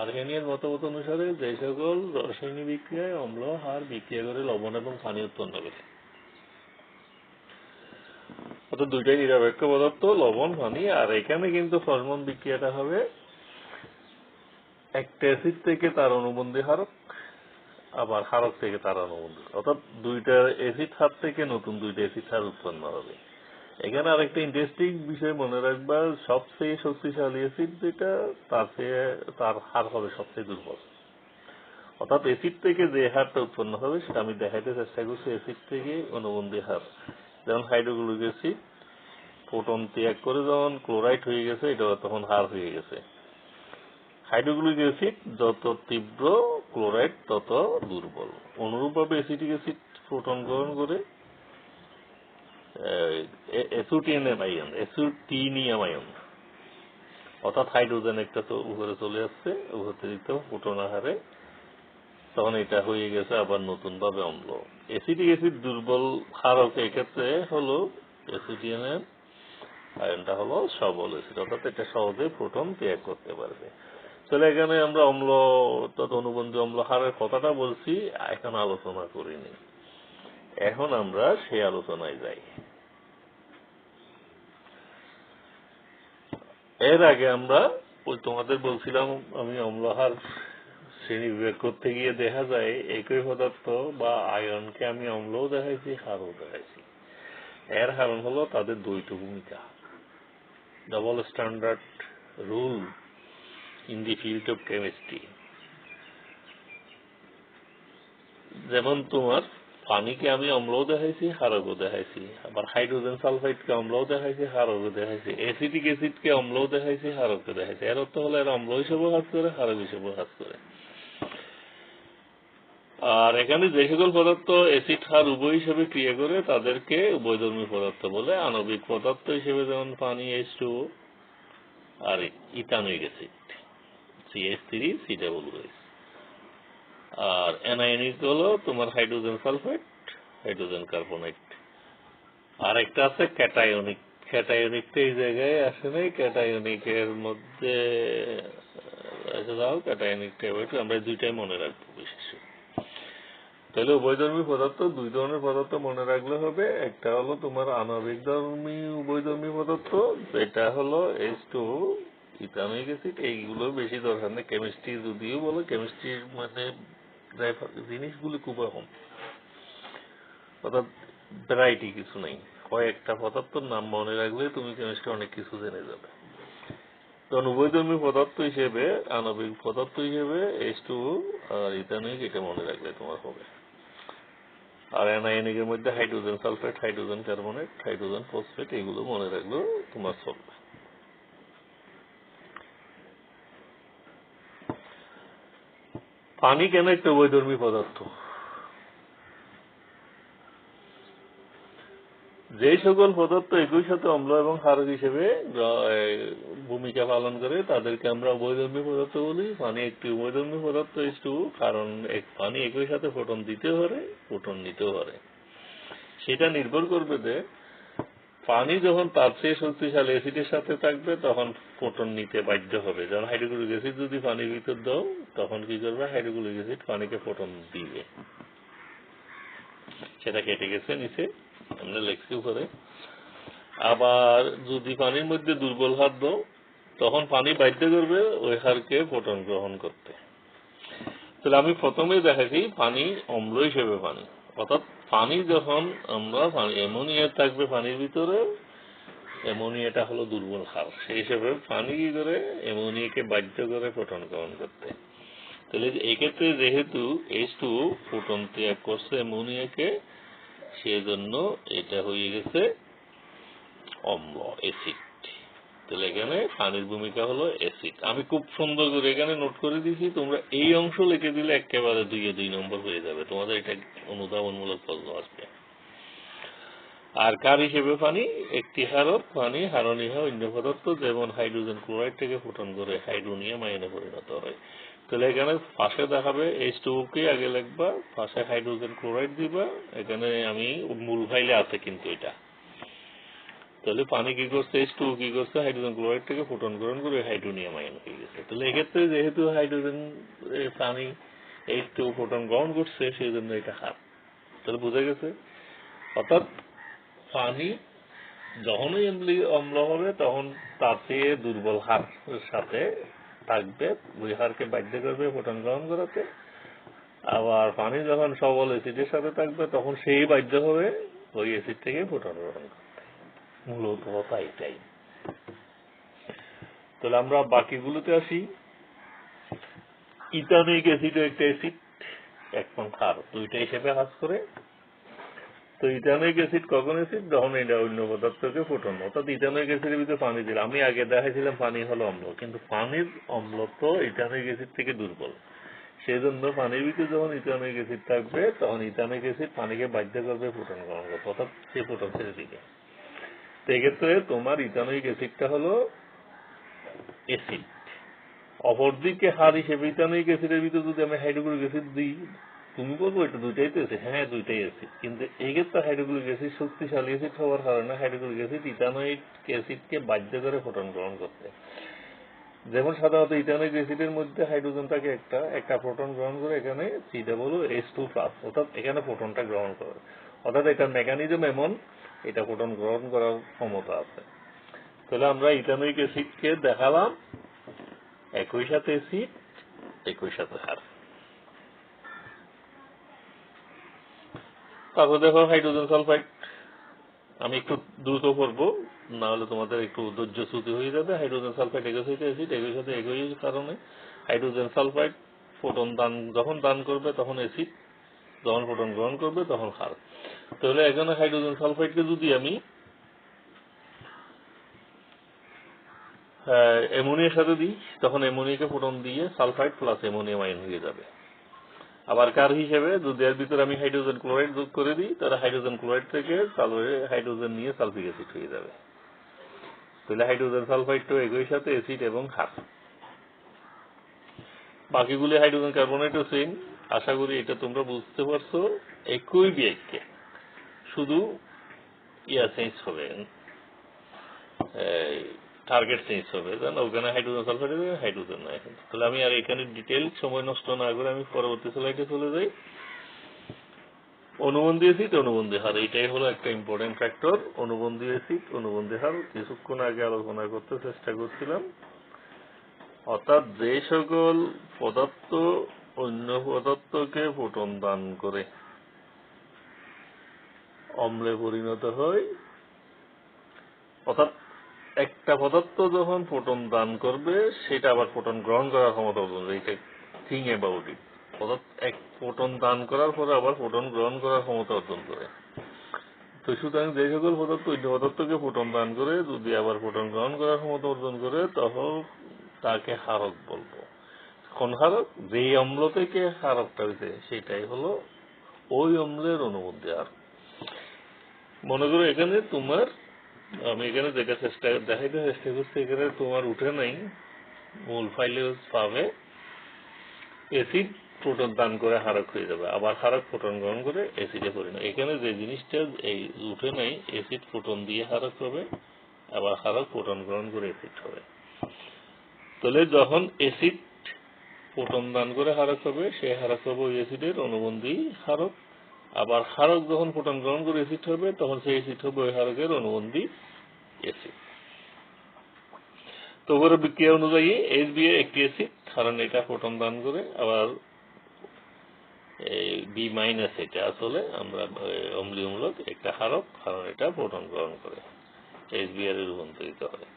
আর্হেনিয়ার মতবাদ অনুসারে যে সকল রাসায়নিক বিক্রিয়ায় অম্ল হার বিক্রিয়া করে লবণ এবং পানি উৎপন্ন করে। অর্থাৎ দুইটাই নিরপেক্ষ পদার্থ, লবণ, পানি। আর এখানে কিন্তু ফ্রসম্যান বিক্রিয়াটা হবে একটা অ্যাসিড থেকে তার অনুবন্ধী হারক, আবার হারক থেকে তার অনুবন্ধী, অর্থাৎ দুইটা অ্যাসিড হার থেকে নতুন দুইটা অ্যাসিড হার উৎপন্ন হবে। এখানে আরেকটা ইন্টারেস্টিং বিষয় মনে রাখবা, সবচেয়ে শক্তিশালী অ্যাসিড যেটা তার হার হবে সবচেয়ে দুর্বল। অর্থাৎ অ্যাসিড থেকে যে হারটা উৎপন্ন হবে সেটা আমি দেখাইতে চেষ্টা করছি। অ্যাসিড থেকে অনুবন্ধী হার, যেমন হাইড্রোক্লোরিক অ্যাসিড প্রোটন ত্যাগ করে যখন ক্লোরাইড হয়ে গেছে, এটা তখন হার হয়ে গেছে। হাইড্রোক্লোরিক অ্যাসিড যত তীব্র, ক্লোরাইড তত দুর্বল। অনুরূপভাবে অ্যাসিটিক অ্যাসিড প্রোটন গ্রহণ করে অ্যাসোটিনিয়াম আয়ন, অর্থাৎ হাইড্রোজেন একটা তো উপরে চলে আসছে অতিরিক্ত প্রোটন আহারে, তখন এটা হয়ে গেছে আবার নতুন ভাবে অম্ল। অ্যাসিটিক অ্যাসিড দুর্বল হারক, এক্ষেত্রে হলো অ্যাসোটিনিয়াম আয়নটা হলো সবল অ্যাসিড, অর্থাৎ এটা সহজে প্রোটন ত্যাগ করতে পারবে। তাহলে এখানে আমরা অম্ল অর্থাৎ অনুবন্ধী অম্ল হারের কথাটা বলছি, এখন আলোচনা করিনি। এখন আমরা সেই আলোচনায় যাই। এর আগে আমরা তোমাদের বলছিলাম, আমি অম্লহার শ্রেণী বিভাগ করতে গিয়ে দেখা যায় একই পদার্থ বা আয়নকে আমি অম্লও দেখাইছি, হারও দেখাইছি। এর কারণ হলো তাদের দ্বৈত ভূমিকা, double standard rule in the field of chemistry. যেমন তোমার পানিকে আমি অম্লও দেখাইছি, হারকও দেখাইছি, আবার হাইড্রোজেন সালফাইডকে অম্লও দেখাইছি, হারকও দেখাইছি, অ্যাসিটিক অ্যাসিডকে অম্লও দেখাইছি, হারকও দেখাইছি। এর অর্থ হলো এরা অম্ল হিসেবে কাজ করে, হারক হিসেবে কাজ করে। আর এখানে যে সকল পদার্থ অ্যাসিড হার উভয় হিসেবে ক্রিয়া করে তাদেরকে উভয়ধর্মী পদার্থ বলে। আণবিক পদার্থ হিসেবে যেমন পানি H2O আর ইথানোয়িক অ্যাসিড CH3COOH। আর অ্যানায়নিক হলো তোমার হাইড্রোজেন সালফাইড, হাইড্রোজেন কার্বনেট। আর একটা আছে ক্যাটায়নিকটা এই জায়গায় আসে নাই। ক্যাটায়নিকের মধ্যে আচ্ছা যাও ক্যাটায়নিক টাইপ আমরা দুইটাই মনে রাখবো বিশেষ। তাহলে উভয়ধর্মী পদার্থ দুই ধরনের পদার্থ মনে রাখলে হবে। একটা হলো তোমার আণবিক ধর্মী উভয়ধর্মী পদার্থ, এটা হলো H2O ইথানোয়িক অ্যাসিড। এইগুলো বেশি দরকার নেই কেমিস্ট্রি, যদিও বলো কেমিস্ট্রির মানে জিনিসগুলো খুব কম, অর্থাৎ ভ্যারাইটি কিছু নেই, কয়েকটা পদার্থের নাম মনে রাখলে তুমি কেমিস্ট্রি অনেক কিছু জেনে যাবে। তখন উভয়ধর্মী পদার্থ হিসেবে আণবিক পদার্থ হিসেবে H2O আর ইথানোয়িক এটা মনে রাখলে তোমার হবে। আর অ্যানায়নিক এর মধ্যে hydrogen sulphate, hydrogen carbonate, hydrogen phosphate, এগুলো মনে রাখলেও তোমার চলবে। পানি কেন একটা উভয়ধর্মী পদার্থ? যে সকল পদার্থ একই সাথে অম্ল এবং ক্ষারক হিসেবে ভূমিকা পালন করে তাদেরকে আমরা উভয়ধর্মী পদার্থ বলি। পানি একটি উভয়ধর্মী পদার্থ H2O, কারণ পানি একই সাথে ফোটন দিতে পারে, ফোটন নিতেও পারে। সেটা নির্ভর করবে যে পানি যখন তার চেয়ে শক্তিশালী অ্যাসিডের সাথে থাকবে তখন ফোটন নিতে বাধ্য হবে। যেমন হাইড্রোক্লোরিক অ্যাসিড যদি পানির ভিতর দাও তখন কি করবে, হাইড্রোক্লোরিক অ্যাসিড পানিকে ফোটন দিবে। সেটা কেটে গেছে নিচে, আমরা লেখছি উপরে। আবার যদি পানির মধ্যে দুর্বল হার দাও তখন পানি বাধ্য করবে ওই হারকে ফোটন গ্রহণ করতে। তাহলে আমি প্রথমে দেখাচ্ছি পানি অম্ল হিসেবে পানি, অর্থাৎ পানি যখন আমরা অ্যামোনিয়া থাকবে পানির ভিতরে, অ্যামোনিয়াটা হলো দুর্বল হার, সেই হিসেবে পানি কি করে অ্যামোনিয়াকে বাধ্য করে ফোটন গ্রহণ করতে। তাহলে এক্ষেত্রে যেহেতু H2O ফোটন ত্যাগ করছে অ্যামোনিয়াকে, সেজন্য এটা হয়ে গেছে অম্ল, অ্যাসিড। তাহলে এখানে পানির ভূমিকা হলো অ্যাসিড। আমি খুব সুন্দর করে এখানে নোট করে দিয়েছি, তোমরা এই অংশ লিখে দিলে একেবারে 2 নম্বর হয়ে যাবে, তোমাদের এটা অনুধাবনমূলক প্রশ্ন আসবে। আর কার হিসেবে পানি একটি হারক পানি হারণীয় অন্য পদার্থ যেমন হাইড্রোজেন ক্লোরাইড থেকে ফোটন করে হাইড্রোনিয়াম আয়নে পরিণত হয়। তাহলে এখানে পাশে দেখাবে H2O কে আগে লিখবা, পাশে হাইড্রোজেন ক্লোরাইড দিবা। এখানে আমি মূল ফাইলে আছে কিন্তু এটা। তাহলে পানি কি করছে, H2O কি করছে, হাইড্রোজেন ক্লোরাইড থেকে ফোটন গ্রহণ করে হাইড্রোনিয়াম আয়ন হয়ে গেছে। তাহলে এক্ষেত্রে যেহেতু হাইড্রোজেন পানি H2O ফোটন গ্রহণ করছে সেই জন্য এটা হার। তাহলে বোঝা গেছে, অর্থাৎ পানি যখনই অম্ল হবে তখন তার চেয়ে দুর্বল হার সাথে থাকবে, ওই হারকে বাধ্য করবে ফোটন গ্রহণ করাতে। আবার পানি যখন সবল অ্যাসিডের সাথে থাকবে তখন সেই বাধ্য হবে ওই অ্যাসিড থেকে ফোটন গ্রহণ করতে। মূলত কথা এটাই। তাহলে আমরা বাকিগুলোতে আসি। ইথানোয়িক অ্যাসিড একটা অ্যাসিড, এখন ক্ষার, দুইটা হিসেবে কাজ করে। তো ইথানোয়িক অ্যাসিড কখন অ্যাসিড, যখন এটা অন্য পদার্থকে ফোটন, অর্থাৎ ইথানোয়িক অ্যাসিডের ভিতরে পানি দিলাম। আমি আগে দেখাইছিলাম পানি হলো অম্ল, কিন্তু পানির অম্লত্ব ইথানোয়িক অ্যাসিড থেকে দুর্বল। সেই জন্য পানির ভিতরে যখন ইথানোয়িক অ্যাসিড থাকবে তখন ইথানোয়িক অ্যাসিড পানিকে বাধ্য করবে ফোটন গ্রহণ করতে, অর্থাৎ সে ফোটন ছেড়ে দিবে। তো এক্ষেত্রে তোমার ইথানোয়িক অ্যাসিডটা হলো অ্যাসিড। অপরদিকে হার হিসেবে ইথানোয়িক অ্যাসিডের ভিতরে যদি আমি হাইড্রোক্লোরিক অ্যাসিড দিই, তুমি বলবো এটা দুইটাই তো অ্যাসিড। হ্যাঁ, দুইটাই অ্যাসিড, কিন্তু এক্ষেত্রে হাইড্রোক্লোরিক অ্যাসিড শক্তিশালী অ্যাসিড হওয়ার কারণে হাইড্রোক্লোরিক অ্যাসিড ইথানোয়িক অ্যাসিডকে বাধ্য করে ফোটন গ্রহণ করতে। যেমন সাধারণত ইথানোয়িক অ্যাসিডের মধ্যে হাইড্রোজেন থাকে একটা ফোটন গ্রহণ করে এখানে COOH2+, অর্থাৎ এখানে ফোটনটা গ্রহণ করে, অর্থাৎ এটার মেকানিজম এমন, এটা ফোটন গ্রহণ করার ক্ষমতা আছে। তাহলে আমরা ইথানোয়িক অ্যাসিডকে দেখালাম একই সাথে অ্যাসিড, একই সাথে হার। তারপর দেখো হাইড্রোজেন সালফাইড। আমি একটু দ্রুত করবো, না হলে তোমাদের একটু ধৈর্যচ্যুতি হয়ে যাবে। হাইড্রোজেন সালফাইড একই সাথে অ্যাসিড, একই সাথে একই কারণে হাইড্রোজেন সালফাইড ফোটন যখন দান করবে তখন অ্যাসিড, যখন ফোটন গ্রহণ করবে তখন ক্ষার। তাহলে এখানে হাইড্রোজেন সালফাইডকে যদি আমি অ্যামোনিয়ার সাথে দিই তখন অ্যামোনিয়াকে ফোটন দিয়ে সালফাইড প্লাস অ্যামোনিয়াম আয়ন হয়ে যাবে। আবার কার হিসেবে যদি এর ভিতরে আমি হাইড্রোজেন ক্লোরাইড যোগ করে দিই তাহলে হাইড্রোজেন ক্লোরাইড থেকে হাইড্রোজেন নিয়ে সালফিক অ্যাসিড হয়ে যাবে। তাহলে হাইড্রোজেন সালফাইডটাও একই সাথে অ্যাসিড এবং ক্ষার। বাকিগুলি হাইড্রোজেন কার্বনেটও সেম। আশা করি এটা তোমরা বুঝতে পারছো। একই বিক্রিয়া, শুধু চেঞ্জ হবে, টার্গেট চেঞ্জ হবে, জানো ওখানে হাইড্রোজেন সালফাইড হাইড্রোজেন নাই। তাহলে আমি আর এখানে ডিটেল সময় নষ্ট না করে আমি পরবর্তী স্লাইডে চলে যাই। অনুবন্ধী অ্যাসিড অনুবন্ধী হার, এটাই হলো একটা ইম্পর্টেন্ট ফ্যাক্টর। অনুবন্ধী অ্যাসিড অনুবন্ধী হার কিছুক্ষণ আগে আলোচনা করতে চেষ্টা করছিলাম। অর্থাৎ যে সকল পদার্থ অন্য পদার্থকে ফোটন দান করে অম্লে পরিণত হয়, অর্থাৎ একটা পদার্থ যখন ফোটন দান করবে সেটা আবার ফোটন গ্রহণ করার ক্ষমতা অর্জন করে। এটা থিঙ্ক অ্যাবাউট ইট। এক ফোটন দান করার পরে আবার ফোটন গ্রহণ করার ক্ষমতা অর্জন করে। তো সুতরাং যে সকল পদার্থ অন্য পদার্থকে ফোটন দান করে যদি আবার ফোটন গ্রহণ করার ক্ষমতা অর্জন করে তখন তাকে হারক বলবো। কোন হারক? যেই অম্ল থেকে হারকটা হয়েছে সেটাই হলো ওই অম্লের অনুবন্ধী হার। মনে করো এখানে তোমার, আমি এখানে দেখাইতে চেষ্টা করছি, এখানে তোমার উঠে নাই, মূল ফাইলে পাবে অ্যাসিড ফোটন দান করে হারক হয়ে যাবে, আবার হারক ফোটন গ্রহণ করে অ্যাসিডে পরিণত। এখানে যে জিনিসটা এই উঠে নাই, অ্যাসিড ফোটন দিয়ে হারক হবে, আবার হারক ফোটন গ্রহণ করে অ্যাসিড হবে। তাহলে যখন অ্যাসিড ফোটন দান করে হারক হবে সে হারক হবে ওই অ্যাসিডের অনুবন্ধী হারক, আবার হারক যখন ফোটন গ্রহণ করে অ্যাসিড হবে তখন সেই অ্যাসিড হবে ওই হারকের অনুবন্ধী অ্যাসিড। তো ওর বিক্রিয়া অনুযায়ী HBA একটি অ্যাসিড, কারণ এটা ফোটন দান করে, আবার বি মাইনাস এটা আসলে আমরা অম্লীয় মূলক একটা হারক, কারণ এটা ফোটন গ্রহণ করে, HBr এর রূপান্তরিত হয়।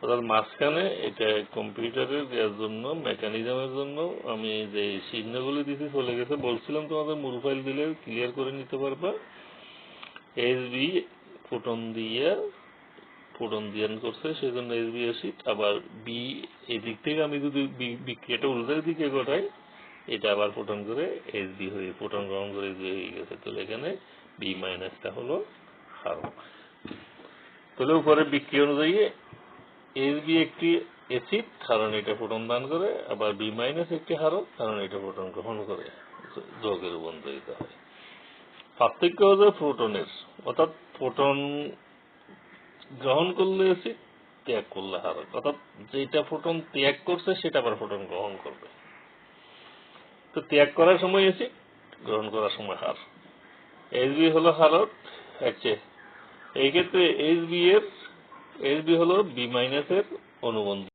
অর্থাৎ মাঝখানে এটা কম্পিউটারের দেওয়ার জন্য মেকানিজমের জন্য আমি যে চিহ্নগুলি দিতে চলে গেছে, বলছিলাম তোমাদের মূল ফাইল দিলে ক্লিয়ার করে নিতে পারবা। HB ফোটন দিয়ে করছে সেজন্য HB অ্যাসিড, আবার বি এই দিক থেকে আমি যদি বিক্রিয়াটা উল্টার দিকে ঘটাই এটা আবার ফোটন করে HB হয়ে ফোটন গ্রহণ করে HB হয়ে গেছে। তাহলে এখানে বি মাইনাসটা হলো হারক। তাহলে উপরে বিক্রিয়া অনুযায়ী HB একটি অ্যাসিড, কারণ এটা ফোটন দান করে, আবার বি মাইনাস একটি হারক, কারণ এটা ফোটন গ্রহণ করে যৌগে রূপান্তরিত হয়। পার্থক্য হচ্ছে ফোটনের, অর্থাৎ ফোটন গ্রহণ করলে অ্যাসিড, ত্যাগ করলে হারক। অর্থাৎ যেটা ফোটন ত্যাগ করছে সেটা আবার ফোটন গ্রহণ করবে। তো ত্যাগ করার সময় অ্যাসিড, গ্রহণ করার সময় হার। HB হলো হারক। আচ্ছা, এই ক্ষেত্রে HB হলো বি মাইনাসের অনুবন্ধী।